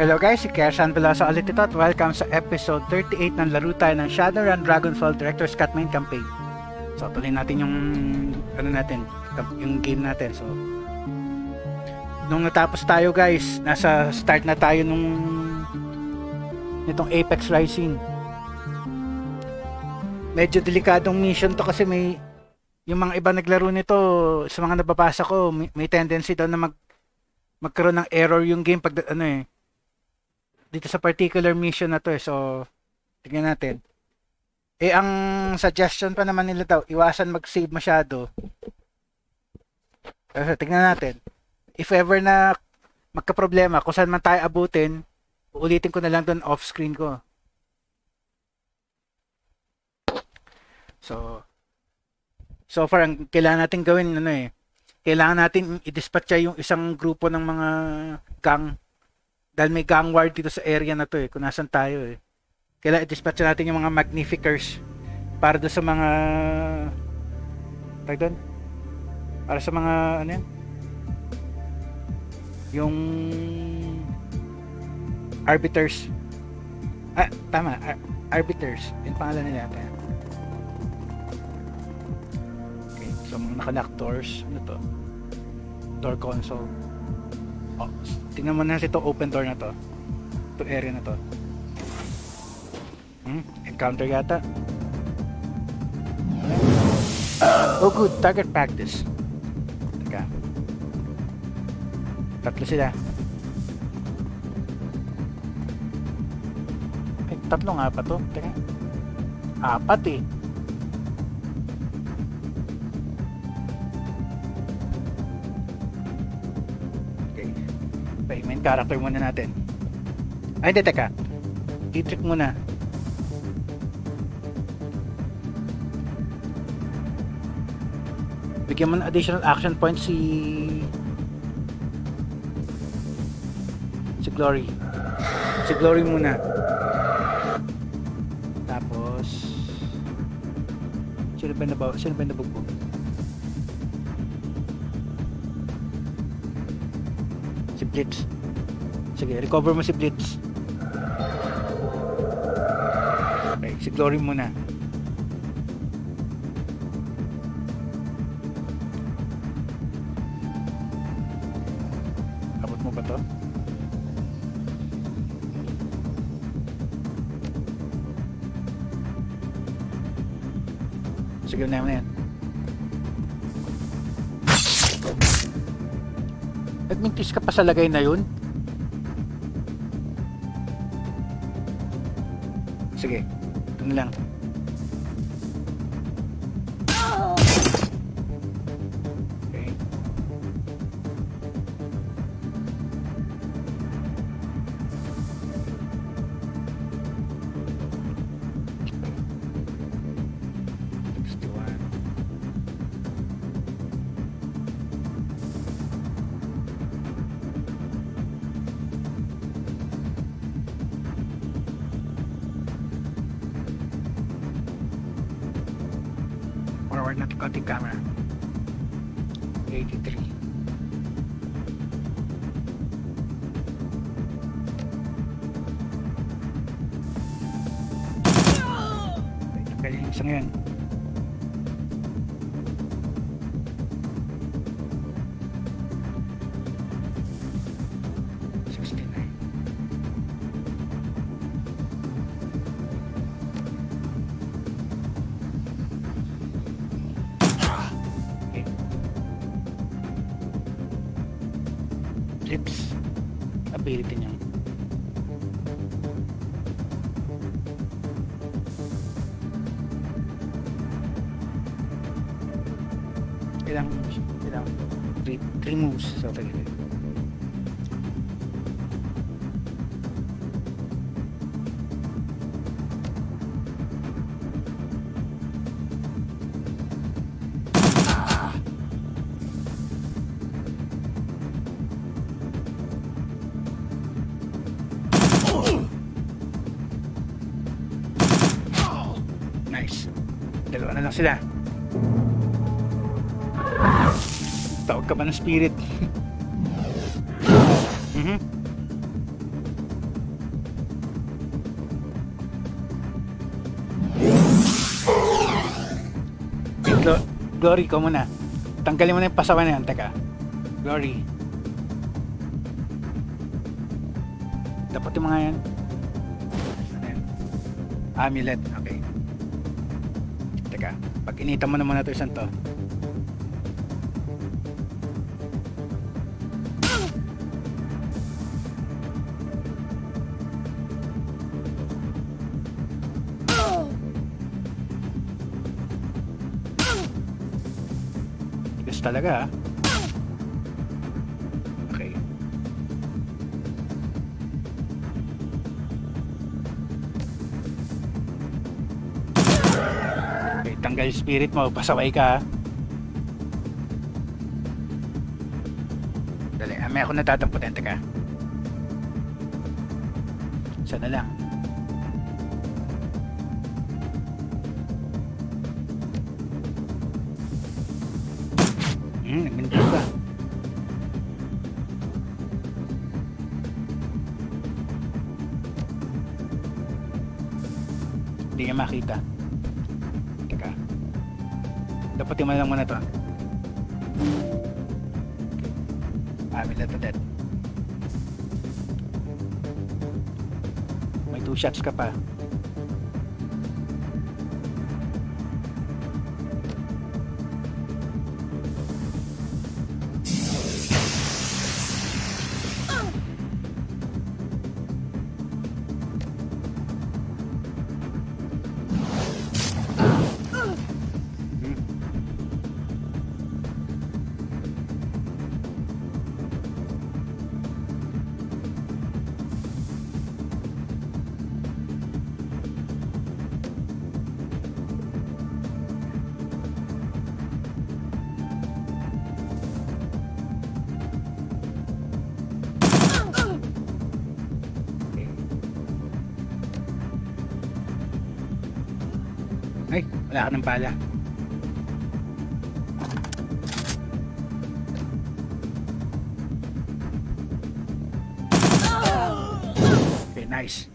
Hello guys, si Kersan Veloso ulit ito at welcome sa episode 38 ng laro tayo ng Shadowrun Dragonfall Director's Cut Main Campaign. So tuloy natin yung yung game natin. So nung natapos tayo guys, nasa start na tayo nitong Apex Rising. Medyo delikadong mission to kasi yung mga iba naglaro nito, sa mga nababasa ko, may tendency daw na magkaroon ng error yung game pag dito sa particular mission na to So tingnan natin. Ang suggestion pa naman nila daw, iwasan mag-save masyado. Tingnan natin. If ever na magka-problema kung saan man tayo abutin, uulitin ko na lang doon off-screen ko. So far, ang kailangan natin gawin, kailangan natin i-dispatcha yung isang grupo ng mga gang. Dahil may gang war dito sa area na to kung nasan tayo Kailangan i-dispatcha natin yung mga magnificers para doon sa mga para sa mga yung arbiters. Tama, arbiters. Yung pangalan nila. Okay, so mga naka-lock doors. Ano to? Door console. Tingnan mo na ito, open door na to. Ito area na to. Encounter yata. Oh good, target practice. Teka. Tatlo sila. Tatlo nga pa to. Teka. Apat main character muna natin. Hindi, teka. I-trick muna. Bigyan mo ng additional action point si Glory. Si Glory muna. Tapos sino ba nabugbog? Si Blitz. Sige, recover mo si Blitz. Okay, si Glory muna. Abot mo ba to? Sige na yan. Nagmintis ka pa sa lagay na yun? Sige, ito na lang. Okay. Forward natin konting camera. 83. Tanggal yung isang yan. Lips ability niya. Ilang 3 moves sa talaga. Nice. Dalawa na lang sila. Tawag ka ba ng spirit? Glory ko muna. Tanggalin mo na yung pasaway na yan. Teka. Glory. Dapat yung mga yan. Ano yan? Amulet. Okay. Teka. Pag initan mo naman na ito isang to. Talaga okay. Okay, tanggal yung spirit mo, pasaway ka. Dali, may ako natatamputin. Teka, sana lang. Nagminto ka. Hindi niya makita. Teka. Dapat yung lang muna to. Amulet to death. May 2 shots ka pa. Ay, wala ka ng bala. Okay, nice.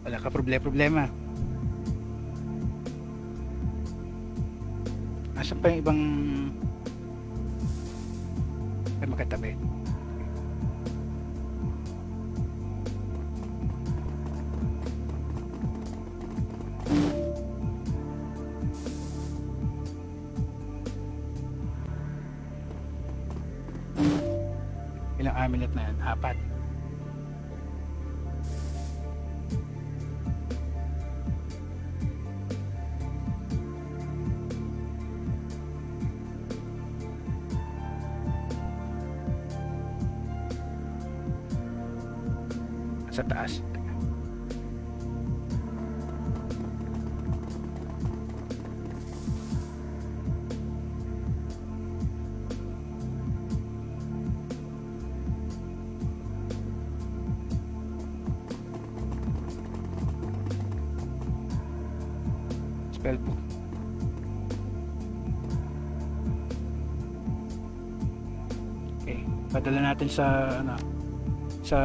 Wala ka problema. Asan pa yung ibang ay makatabi? Ilang amulet na yan? 4. Sa taas. Spellbook. Okay, padala natin sa sa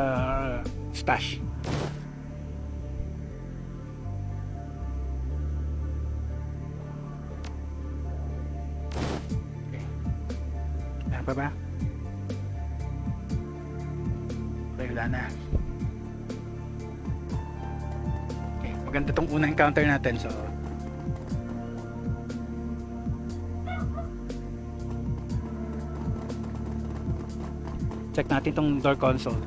stash. Okay. Ano pa ba? Okay, wala na. Okay, maganda tong unang encounter natin, so check natin tong door console.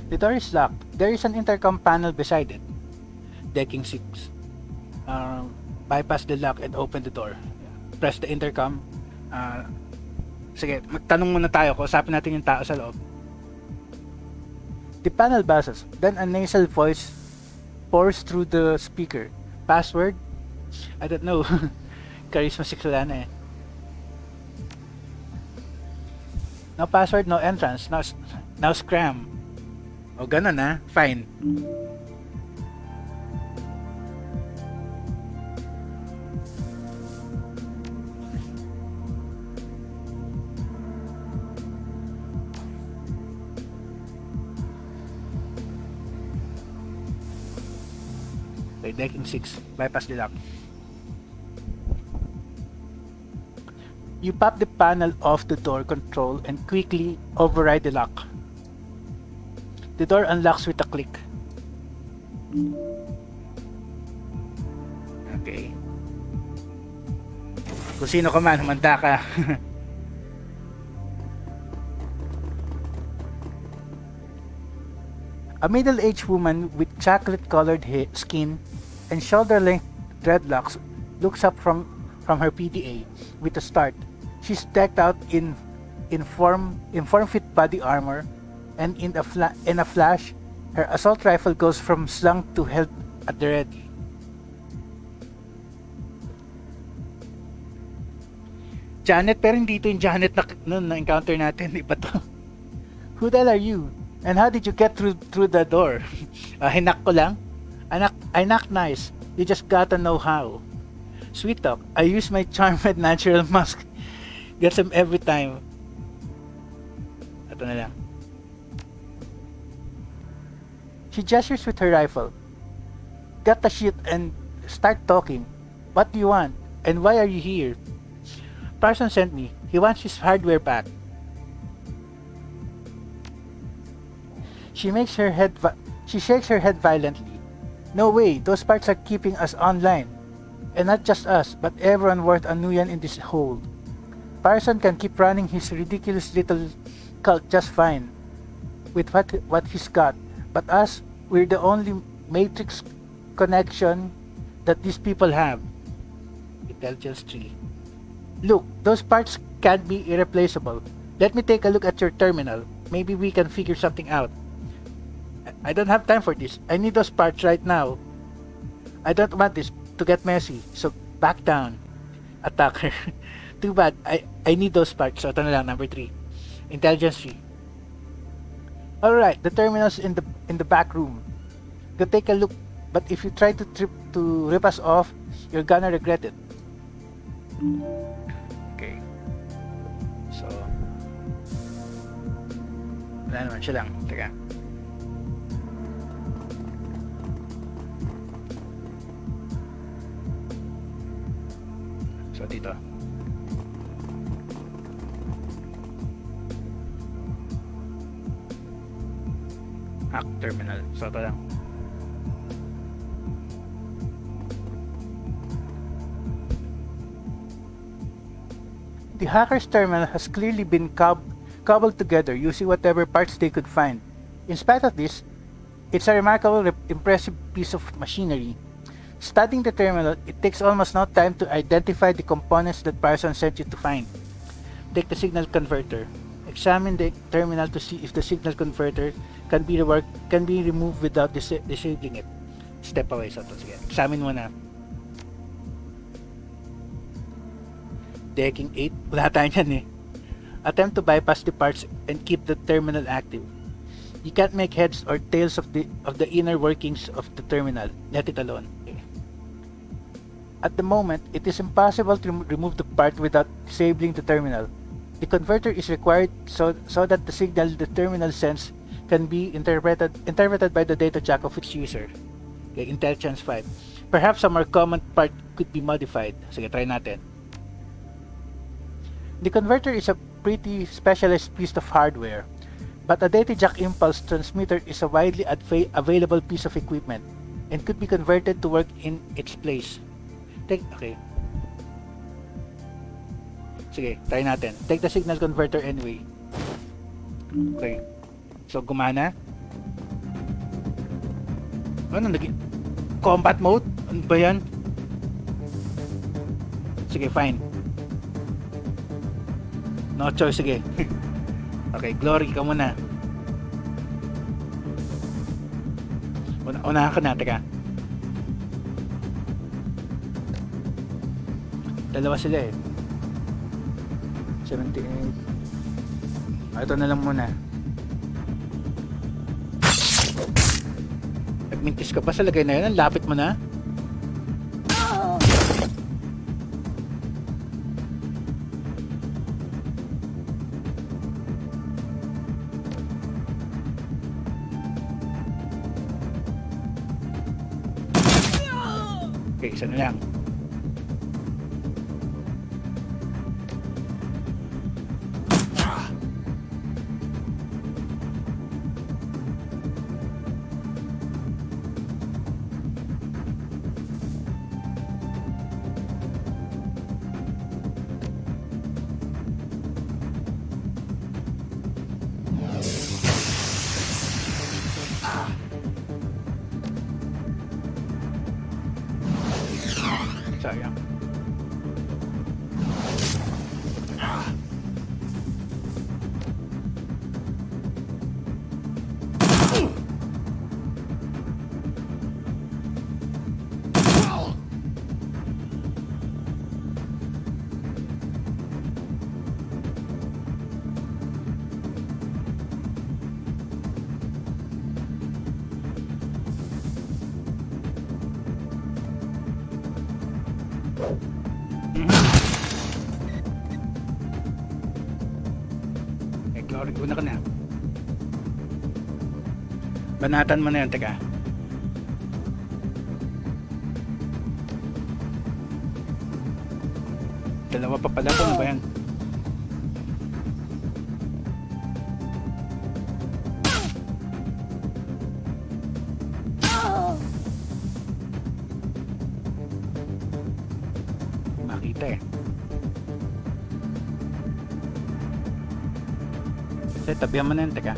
The door is locked. There is an intercom panel beside it. Decking 6. Bypass the lock and open the door. Press the intercom. Sige, magtanong muna tayo. Kausapin natin yung tao sa loob. The panel buzzes. Then a nasal voice pours through the speaker. Password? I don't know. Charisma 6 wala na eh. No password, no entrance. Now scram. O ganun na. Fine. Okay, decking 6. Bypass the lock. You pop the panel off the door control and quickly override the lock. The door unlocks with a click. Okay. Kung sino ka man, humanda ka. A middle-aged woman with chocolate-colored skin and shoulder-length dreadlocks looks up from her PDA with a start. She's decked out in form-fit body armor, and in a flash, her assault rifle goes from slung to held at the ready. Janet, pero hindi ito yung Janet na encounter natin. Iba to. Who the hell are you? And how did you get through the door? Hinak ko lang? I knock nice. You just gotta know how. Sweet talk. I use my charmed natural mask. Gets him every time. Ito na lang. She gestures with her rifle. Got the shit and start talking. What do you want? And why are you here? Parson sent me. He wants his hardware back. She shakes her head violently. No way, those parts are keeping us online. And not just us, but everyone worth a nuyen in this hole. Parson can keep running his ridiculous little cult just fine with what he's got. But us, we're the only matrix connection that these people have. Intelligence 3. Look, those parts can't be irreplaceable. Let me take a look at your terminal. Maybe we can figure something out. I don't have time for this. I need those parts right now. I don't want this to get messy. So back down. Attacker. Too bad. I need those parts. So ito na lang, number 3. Intelligence 3. Alright, the terminal's in the back room. Go take a look. But if you try to rip us off, you're gonna regret it. Okay. So wala naman siya lang. Teka. So dito. Hack terminal. So ito lang. The hacker's terminal has clearly been cobbled together using whatever parts they could find. In spite of this, it's a remarkable, impressive piece of machinery. Studying the terminal, it takes almost no time to identify the components that Parson sent you to find. Take the signal converter. Examine the terminal to see if the signal converter can be removed without disabling it. Step away. So, sige. Examine mo na. Decking 8. Wala tayo yan eh. Attempt to bypass the parts and keep the terminal active. You can't make heads or tails of the inner workings of the terminal. Let it alone. At the moment, it is impossible to remove the part without disabling the terminal. The converter is required so that the signal the terminal sends can be interpreted by the data jack of its user. Okay, Intelligence 5. Perhaps a more common part could be modified. Sige, try natin. The converter is a pretty specialized piece of hardware, but a data jack impulse transmitter is a widely available piece of equipment and could be converted to work in its place. Okay. Sige, try natin. Take the signal converter anyway. Okay. So, gumana. Ano, naging combat mode? Ano ba yan? Sige, fine. No choice, sige. Okay, Glory, ka muna. Unahan ka na, teka. Dalawa sila eh. 78. Ito na lang muna. Nagmintis ka pa sa lagay na yun. Ang lapit mo na. Okay, isa na lang. Sayang. Una ka na. Banatan mo na yun, teka. Dalawa pa pala ito, ano ba yan? Makita eh. Tabihan mo na yun, teka.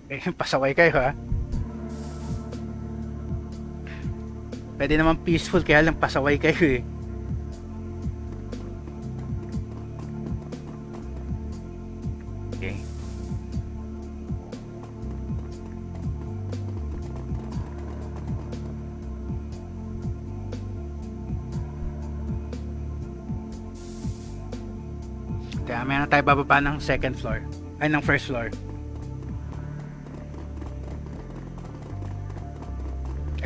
Okay. Pasaway kayo ha. Pwede naman peaceful, kaya lang pasaway kayo eh. Okay. Kaya may na tayo bababa ng second floor. Ay, ng first floor.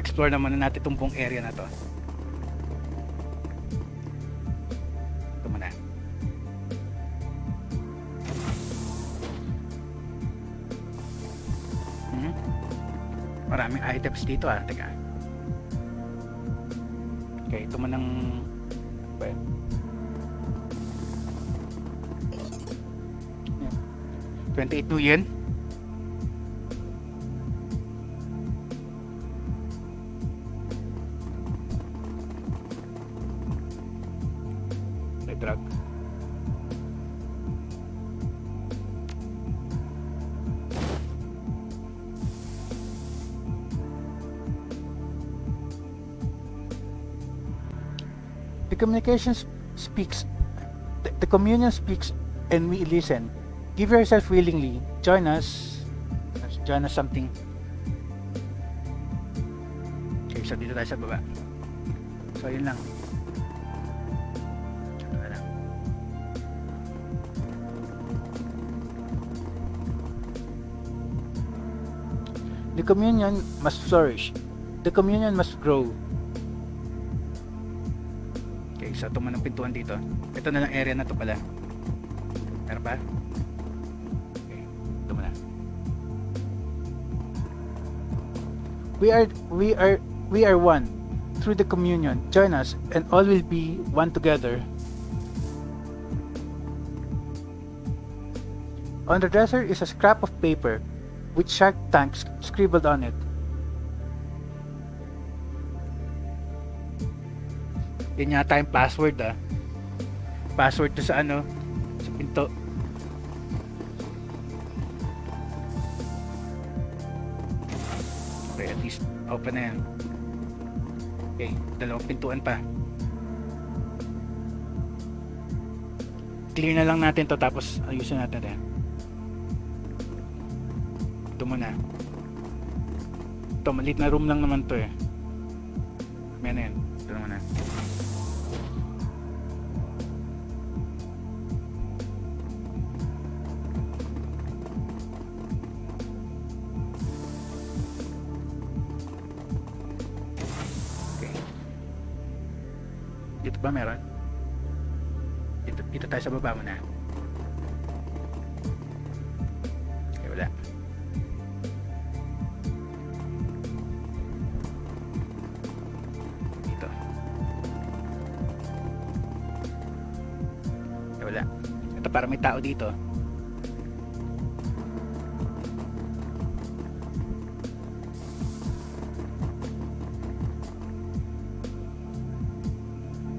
Explore naman natin itong buong area na to. Ito muna. Maraming items dito ah. Teka. Okay, ito man ang 28 new yen. Drug. The communication speaks. The communion speaks, and we listen. Give yourself willingly. Join us. Join us something. Okay, so dito tayo sa baba. So yun lang. The communion must flourish. The communion must grow. Okay, so ito man ang pintuan dito. Ito na lang area na to pala. Meron pa? Okay, ito muna. We are one through the communion. Join us and all will be one together. On the dresser is a scrap of paper. with Shark Tank scribbled on it. Yan yata yung password Password to sa sa pinto. Okay, at least open na yan. Okay, dalawang pintuan pa. Clear na lang natin to tapos ayusin natin yan. Ito muna. Ito, maliit na room lang naman to eh. May na yan. Ito naman na. Okay. Dito ba meron? Dito tayo sa baba muna. Okay, wala. Dito. Okay, wala. Ito para may tao dito.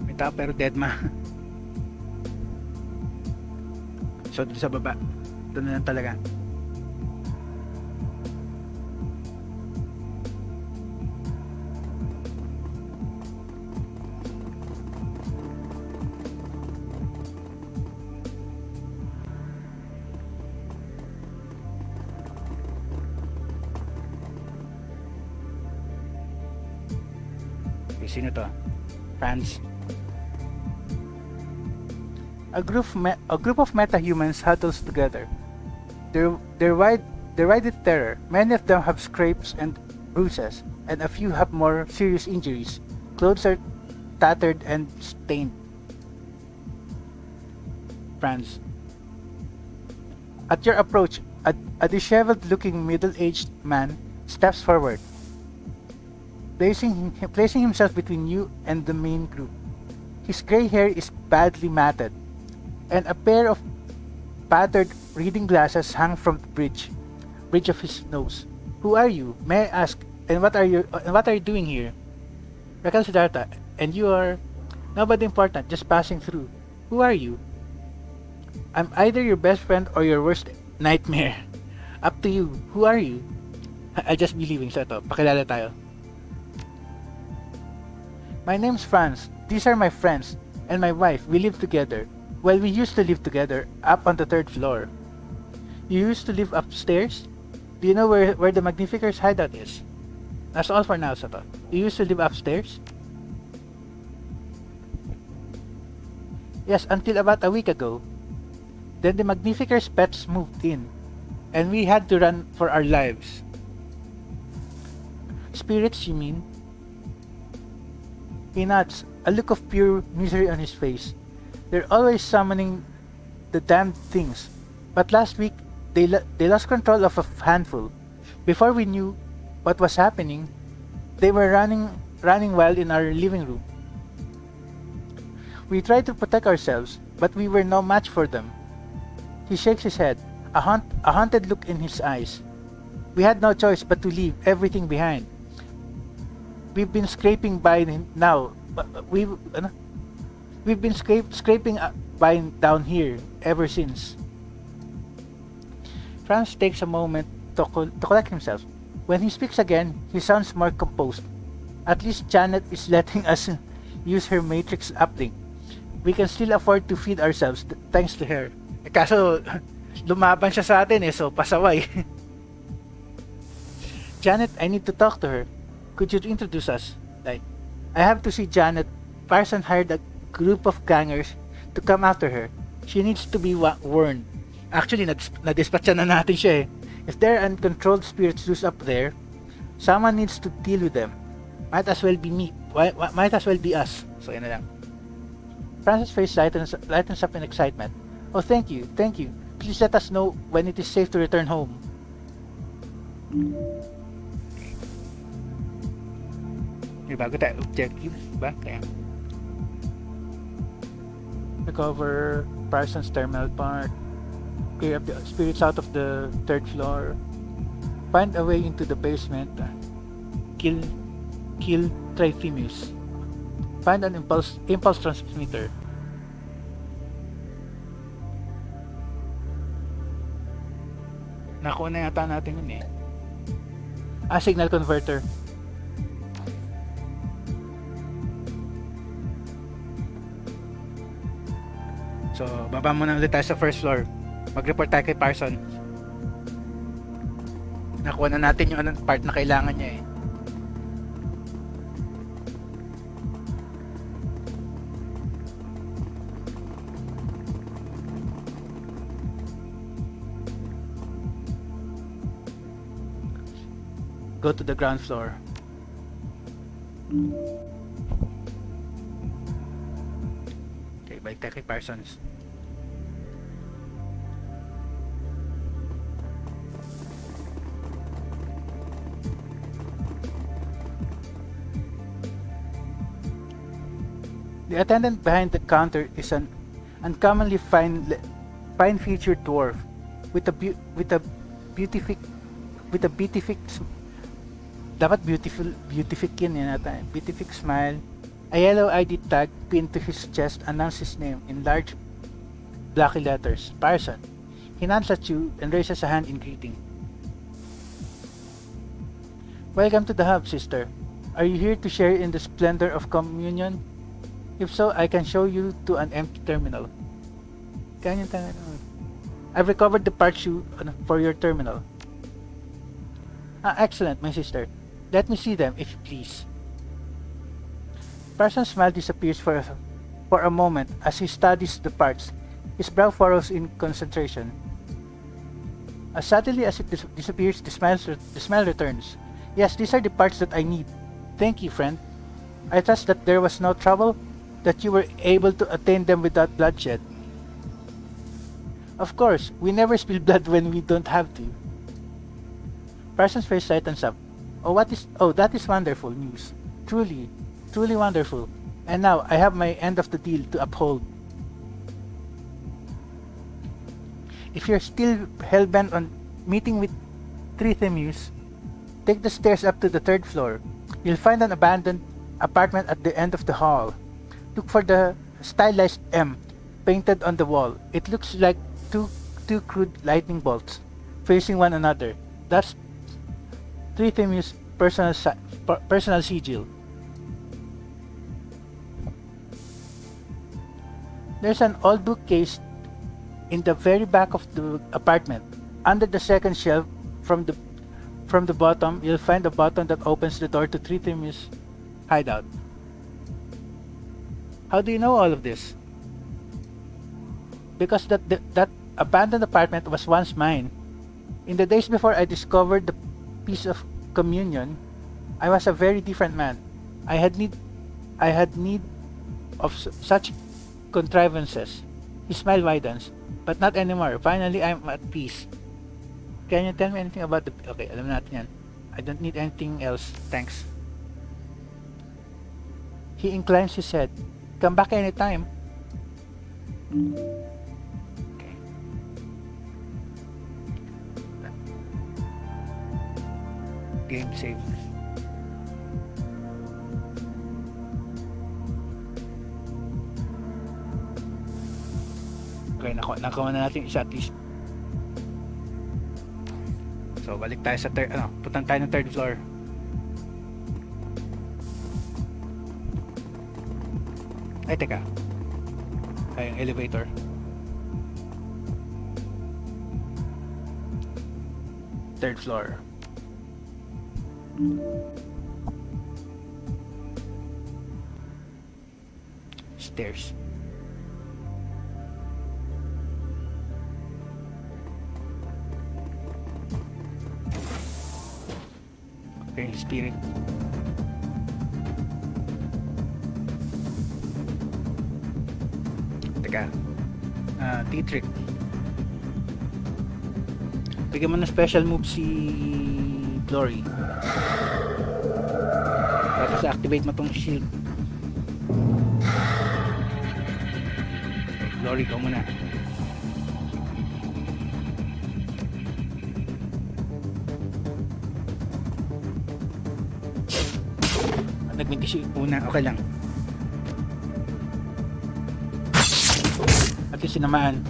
May tao pero dead ma. So, dito sa baba. Ito na lang talaga. Okay, sino to? France. A group of meta-humans huddles together. They're wide with terror. Many of them have scrapes and bruises, and a few have more serious injuries. Clothes are tattered and stained. Franz. At your approach, a disheveled-looking middle-aged man steps forward, placing himself between you and the main group. His gray hair is badly matted, and a pair of battered reading glasses hang from the bridge of his nose. Who are you, may I ask, and what are you doing here? Rakal Siddhartha, and you are nobody important, just passing through. Who are you? I'm either your best friend or your worst nightmare. Up to you. Who are you? I'll just be leaving. So ito, pakilala tayo. My name's Franz. These are my friends and my wife. We live together. Well, we used to live together up on the 3rd floor. You used to live upstairs? Do you know where the Magnificer's hideout is? That's all for now, Sato. You used to live upstairs? Yes, until about a week ago. Then the Magnificer's pets moved in, and we had to run for our lives. Spirits, you mean? He nods, a look of pure misery on his face. They're always summoning the damned things. But last week, they lost control of a handful. Before we knew what was happening, they were running wild in our living room. We tried to protect ourselves, but we were no match for them. He shakes his head, a haunted look in his eyes. We had no choice but to leave everything behind. We've been scraping by now. We've been scraping by down here ever since. Franz takes a moment to collect himself. When he speaks again, he sounds more composed. At least Janet is letting us use her matrix uplink. We can still afford to feed ourselves thanks to her. Kaso, lumaban siya sa atin so pasaway. Janet, I need to talk to her. Could you introduce us? Like, I have to see Janet. Parson hired a group of gangers to come after her. She needs to be warned. Actually, na-dispatcha na natin siya eh. If there are uncontrolled spirits loose up there, someone needs to deal with them. Might as well be me. Might as well be us. So, yun na lang. Francis' face lightens up in excitement. Oh, thank you. Please let us know when it is safe to return home. May bago tayo objective ba? Kaya recover Parsons Terminal Park, clear up the spirits out of the 3rd floor. Find a way into the basement. Kill Trithymus. Find an impulse transmitter. Nakuha na yata natin yun eh. Signal converter. So, baba muna ulit tayo sa first floor. Mag-report tayo kay Parson. Nakuha na natin yung anong part na kailangan niya eh. Go to the ground floor. Okay, balik tayo kay Parsons. The attendant behind the counter is an uncommonly fine-featured dwarf with a beatific smile. A yellow ID tag pinned to his chest announced his name in large blocky letters. Parson. He nods at you and raises a hand in greeting. Welcome to the hub, sister. Are you here to share in the splendor of communion? If so, I can show you to an empty terminal. I've recovered the parts for your terminal. Excellent, my sister. Let me see them, if you please. Parson's smile disappears for a moment as he studies the parts. His brow furrows in concentration. As suddenly as it disappears, the smile returns. Yes, these are the parts that I need. Thank you, friend. I trust that there was no trouble, that you were able to attain them without bloodshed. Of course, we never spill blood when we don't have to. Parsons' face lightens up. That is wonderful news. Truly wonderful. And now, I have my end of the deal to uphold. If you're still hellbent on meeting with Trithymus, take the stairs up to the 3rd floor. You'll find an abandoned apartment at the end of the hall. Look for the stylized M painted on the wall. It looks like two crude lightning bolts facing one another. That's Trithymus' personal sigil. There's an old bookcase in the very back of the apartment. Under the second shelf from the bottom, you'll find a button that opens the door to Trithymus' hideout. How do you know all of this? Because that abandoned apartment was once mine. In the days before I discovered the piece of communion, I was a very different man. I had need of such contrivances. His smile widens, but not anymore. Finally, I'm at peace. Can you tell me anything about the... Okay, alam natin yan. I don't need anything else, thanks. He inclines his head. Come back anytime. Okay. Game save. Okay, nakuha na natin isa at least. So, balik tayo sa puntan tayo ng 3rd floor. Ay, teka. Ay, yung elevator. Third floor. Stairs. Okay, spirit. T-trick. Bigyan mo ng special move si Glory. Tapos activate mo tong shield. Glory, ko muna. nagmintis yung una. Okay lang. At least sinamaan.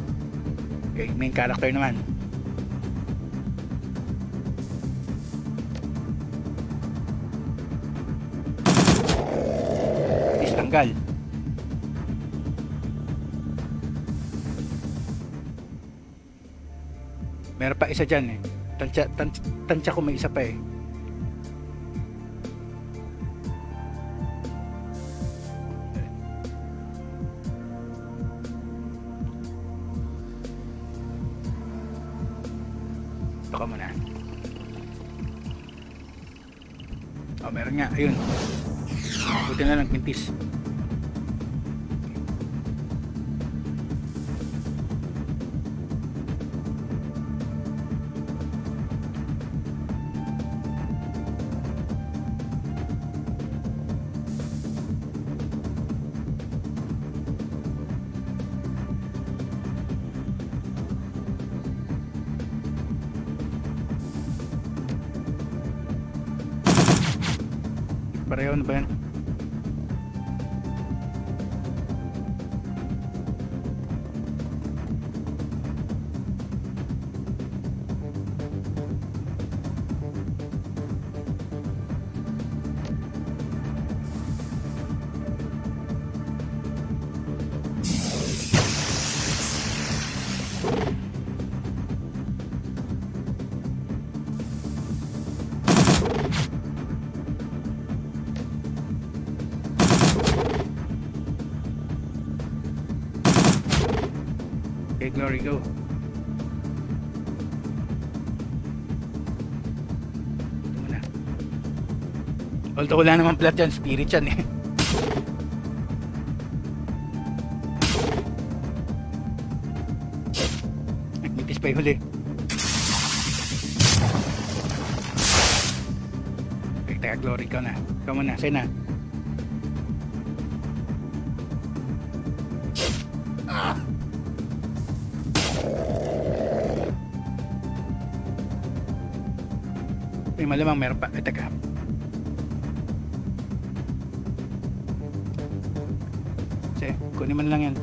Okay, main character naman. At least tanggal. Meron pa isa dyan eh. Tansya ko may isa pa eh. Ito ka muna. Oh, meron nga. Ayun. Buti na lang mintis. Pareho na ba yan? Okay, glory, go. Ito muna. Although wala naman plat yan, spirit yan eh. Nagmitis pa yung huli. Okay, teka, glory, ikaw na. Ikaw muna, say na. Malamang meron pa. Teka. Sige, kunin mo na lang yan.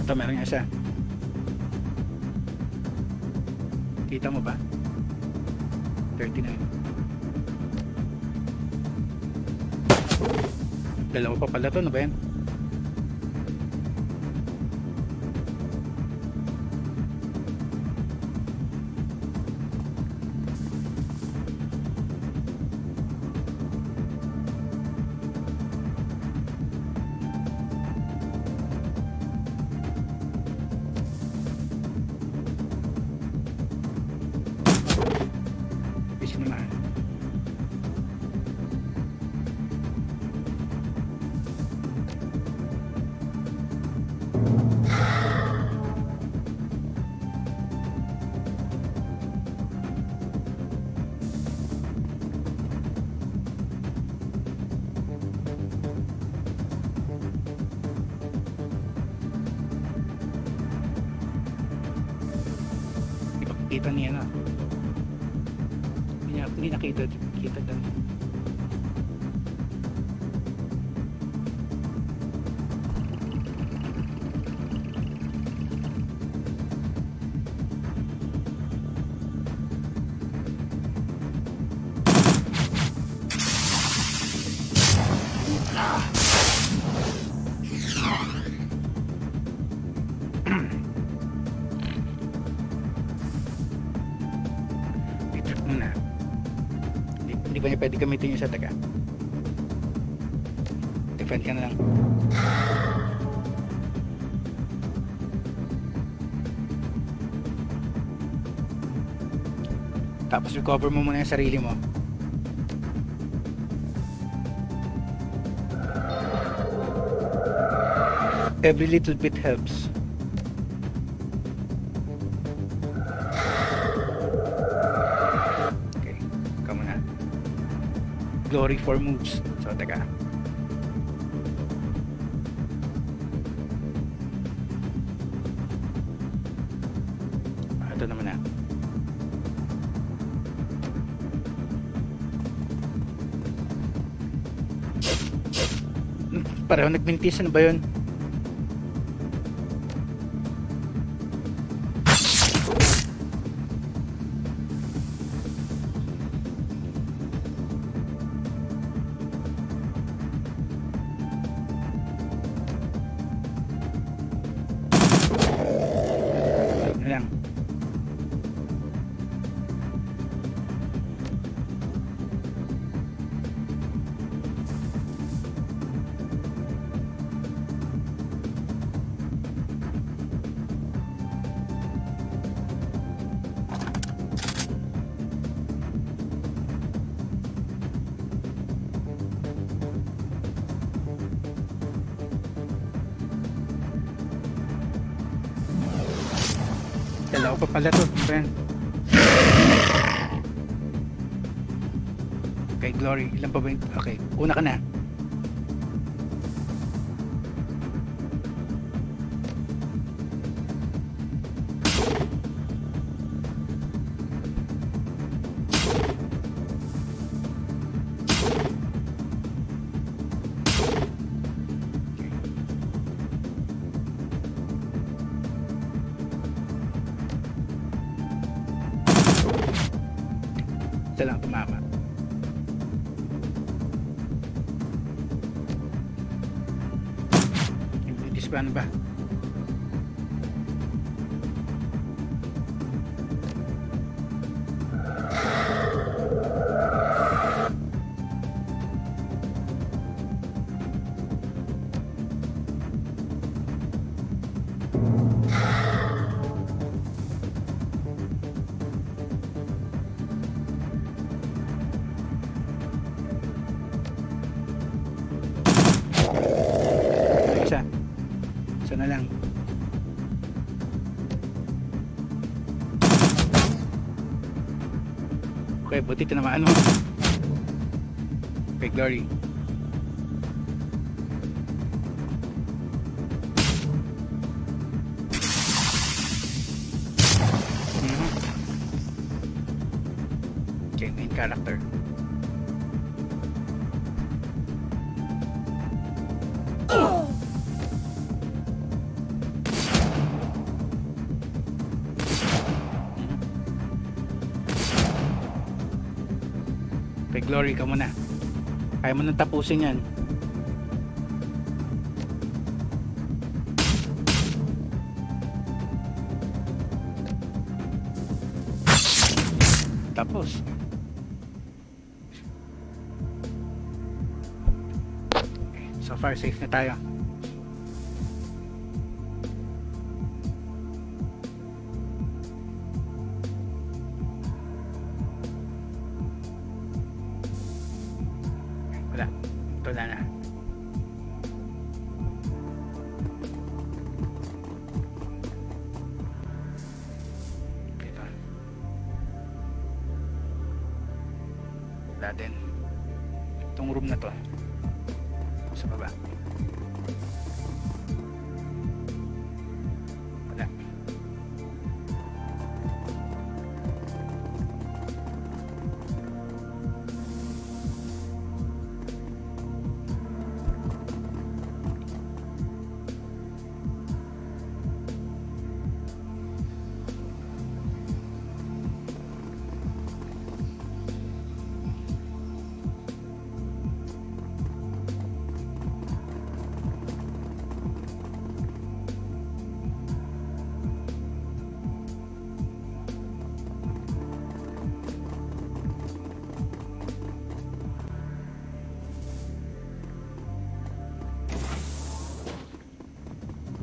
Ito, meron nga isa. Kita mo ba? 39. Dalawa pa pala to, ano ba yan? Naman. Ipakita niya na. Hindi nakita doon. I-trip muna. Hindi ba niya pwede gamitin yung sa taga? Defend ka na lang. Tapos recover mo muna yung sarili mo. Every little bit helps. Okay, come on. Glory for moves. So, teka. Ito naman na. Pareho nagmintis. Ano ba yun? Ano lang. Dalawa pa pala to. Ano ba yan? Okay, Glory. Ilan pa ba yun? Okay, una ka na. Isa lang tumama. This ba, ano ba? Isa na lang. Okay, buti tinamaan mo. Okay, Glory. Okay, main character. Okay, Glory ka muna. Kaya mo nang tapusin yan. Tapos. So far, safe na tayo. Wala. Wala na. Dito. Wala din. Itong room na to. Sa baba. Wala.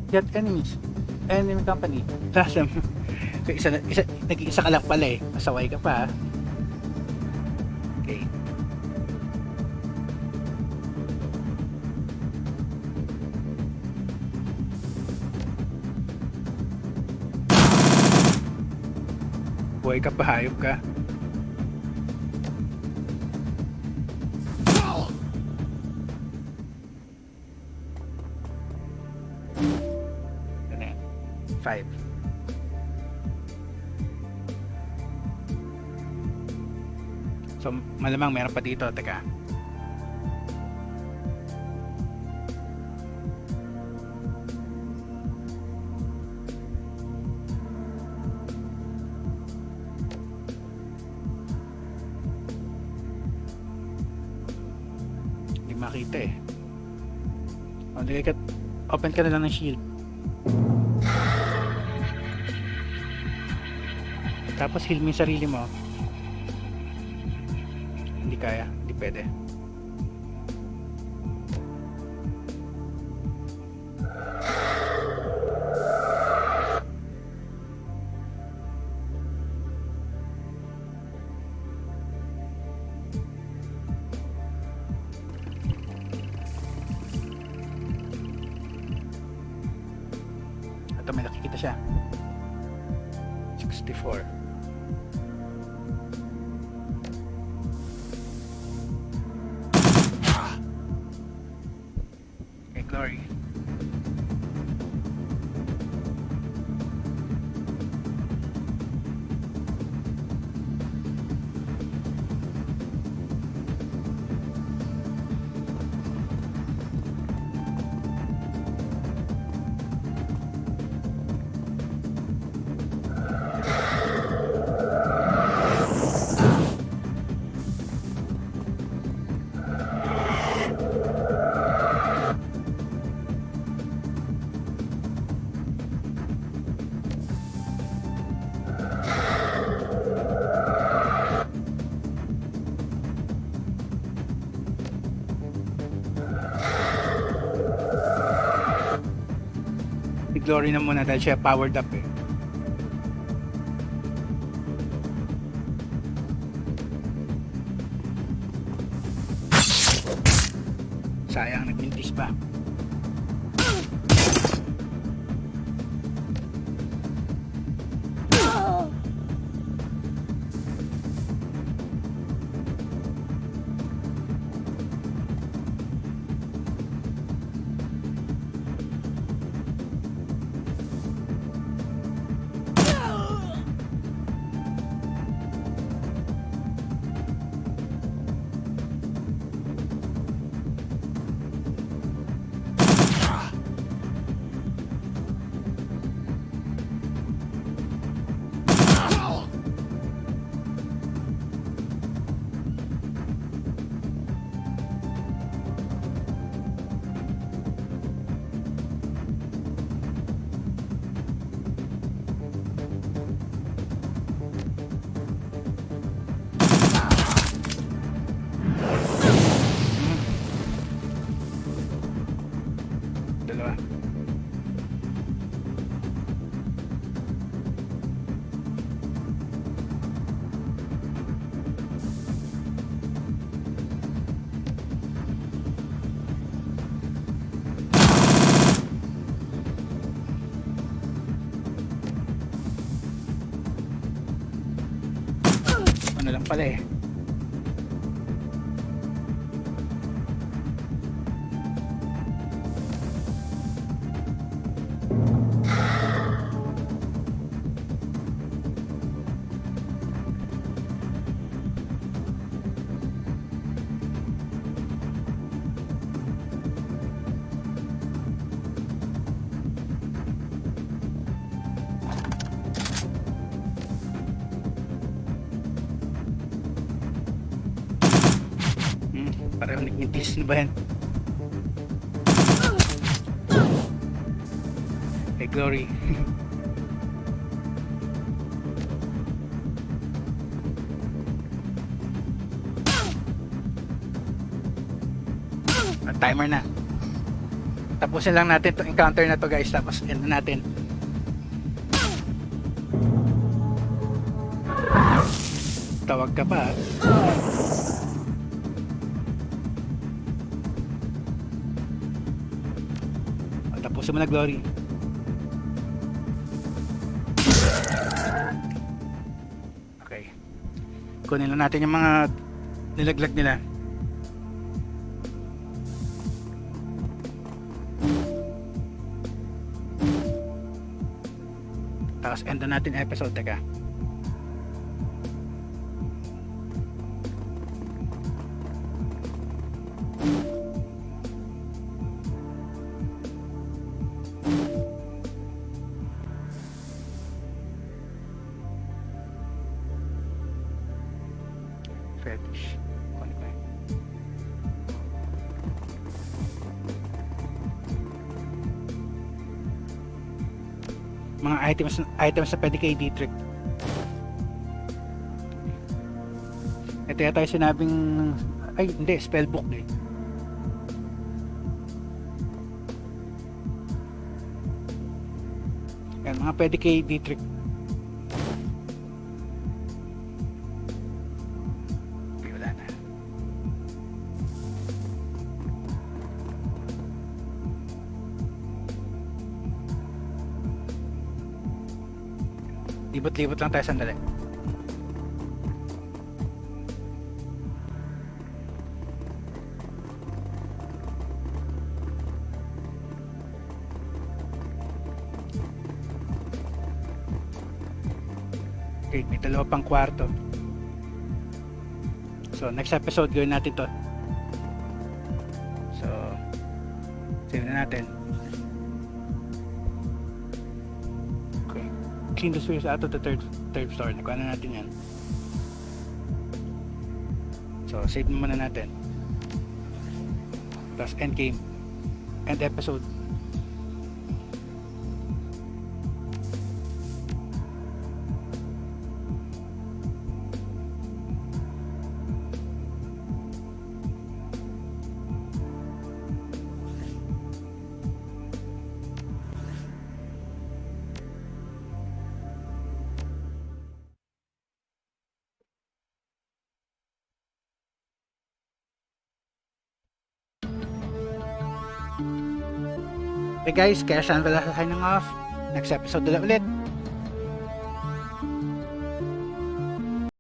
Get enemies. Enemy company. Awesome. So nag-iisa ka lang pala eh. Pasaway ka pa. Okay. Buhay ka pa, hayop ka. Ano yan? 5. So malamang meron pa dito. Teka. Hindi makita eh. Open ka na lang ng shield. Tapos heal mo yung sarili mo. Hindi kaya, hindi pwede. Ito, may nakikita siya. 64. Glory. Glory na muna dahil siya powered up eh. Sayang, nagmintis pa. Dalawa. Ano lang pala eh. Parang nagmintis na ba yan? Hey Glory. Timer na. Tapusin lang natin itong encounter na to guys, tapos end na natin. Tawag ka pa. Tapusin mo na Glory. Okay. Kunin lang natin yung mga nilaglag nila. Tapos end na natin episode. Teka. mga items na pwede kay D-Trick. Ito yata yung sinabing, ay hindi, spellbook eh. Yan, mga pwede kay D-Trick. Okay, wala na. Libot-libot lang tayo sandali. Okay, may dalawa pang kwarto. So, next episode gawin natin to. So, save na natin. Okay. Clean the switch out of the third floor. Nakuha na natin yan. So, save muna natin. Tapos end game. End episode. Okay guys, kaya saan pala signing off. Next episode ulit.